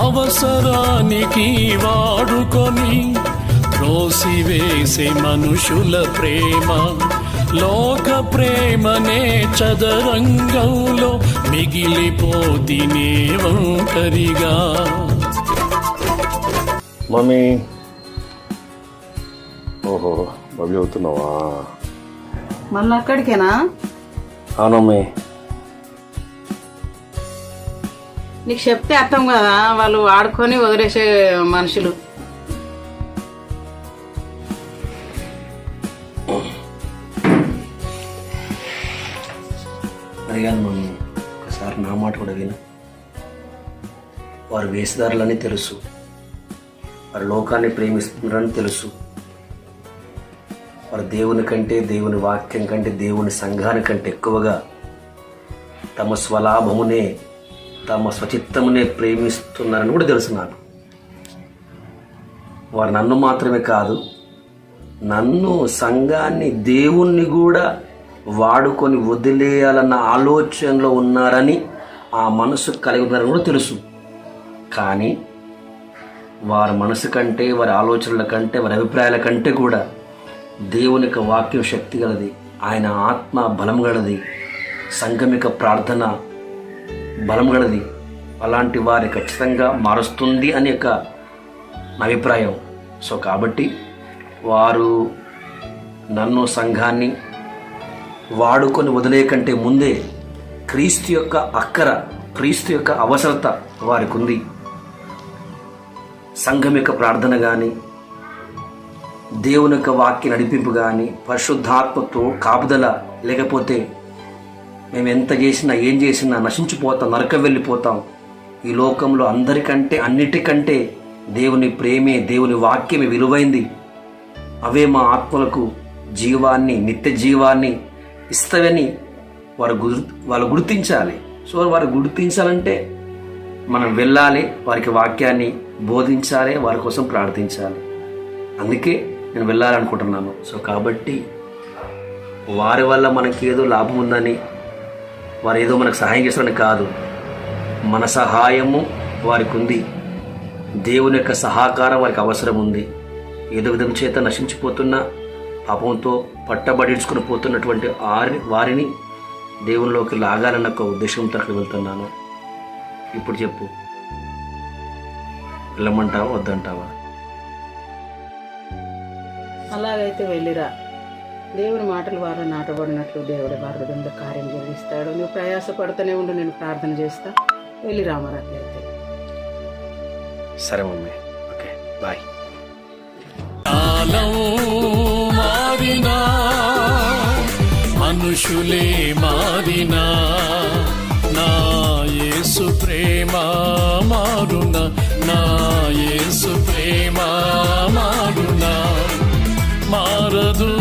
అవసరానికి వాడుకొని త్రోసివేసే మనుషుల ప్రేమ, లోక ప్రేమనే చదరంగంలో మిగిలిపోతినే ఒంటరిగా. మమ్మీ, ఓహో బాబీ అవుతున్నావా? మళ్ళీ అక్కడికేనా? అవునమ్మీ. నీకు చెప్తే అర్థం కదా, వాళ్ళు ఆడుకొని వదిలేసే మనుషులు. అడిగాను మమ్మీ, ఒకసారి నా మాట కూడా విను. వారు వేషధారులని తెలుసు, వారు లోకాన్ని ప్రేమిస్తున్నారని తెలుసు, వారు దేవుని కంటే, దేవుని వాక్యం కంటే, దేవుని సంఘాని కంటే ఎక్కువగా తమ స్వలాభమునే, తమ స్వచిత్తమునే ప్రేమిస్తున్నారని కూడా తెలుసు నాకు. వారు నన్ను మాత్రమే కాదు, నన్ను, సంఘాన్ని, దేవుణ్ణి కూడా వాడుకొని వదిలేయాలన్న ఆలోచనలో ఉన్నారని, ఆ మనసు కలిగి ఉన్నారని కూడా తెలుసు. కానీ వారి మనసు కంటే, వారి ఆలోచనల కంటే, వారి అభిప్రాయాల కంటే కూడా దేవుని యొక్క వాక్యం శక్తి గలది, ఆయన ఆత్మ బలం గలది, సంగమిక ప్రార్థన బలం గలది. అలాంటి వారి ఖచ్చితంగా మారుస్తుంది అని యొక్క నా అభిప్రాయం. సో కాబట్టి వారు నన్ను, సంఘాన్ని వాడుకొని వదిలే కంటే ముందే క్రీస్తు యొక్క అక్కర, క్రీస్తు యొక్క అవసరత వారికి ఉంది. సంఘం యొక్క ప్రార్థన కానీ, దేవుని యొక్క వాక్య నడిపింపు కానీ, పరిశుద్ధాత్మతో కాపుదల లేకపోతే మేము ఎంత చేసినా, ఏం చేసినా నశించిపోతాం, నరకం వెళ్ళిపోతాం. ఈ లోకంలో అందరికంటే, అన్నిటికంటే దేవుని ప్రేమే, దేవుని వాక్యమే విలువైంది. అవే మా ఆత్మలకు జీవాన్ని, నిత్య జీవాన్ని ఇస్తావని వాళ్ళు గుర్తించాలి. సో వారు గుర్తించాలంటే మనం వెళ్ళాలి, వారికి వాక్యాన్ని బోధించాలి, వారి కోసం ప్రార్థించాలి. అందుకే నేను వెళ్ళాలనుకుంటున్నాను. సో కాబట్టి వారి వల్ల మనకి ఏదో లాభం ఉందని, వారు ఏదో మనకు సహాయం చేస్తారని కాదు, మన సహాయము వారికి ఉంది, దేవుని యొక్క సహకారం వారికి అవసరం ఉంది. ఏదో విధం చేత నశించిపోతున్న, పాపంతో పట్టబడించుకుని పోతున్నటువంటి వారిని దేవునిలోకి లాగాలన్న ఒక ఉద్దేశంతో అక్కడ వెళ్తున్నాను. ఇప్పుడు చెప్పు, వెళ్ళమంటావా వద్దంటావా? అలాగైతే వెళ్ళిరా. దేవుని మాటలు వారు నాటబడినట్లు దేవుడి వారి హృదయంలో కార్యం జరిగిస్తాడు. నువ్వు ప్రయాసపడుతూనే ఉండు, నేను ప్రార్థన చేస్తా. వెళ్ళిరా మరి అట్లయితే. సరే మమ్మీ, ఓకే బాయ్. మారినా మనుషులే మారినా, నా యేసు ప్రేమ మారునా, నా యేసు ప్రేమ మారునా, మారదు.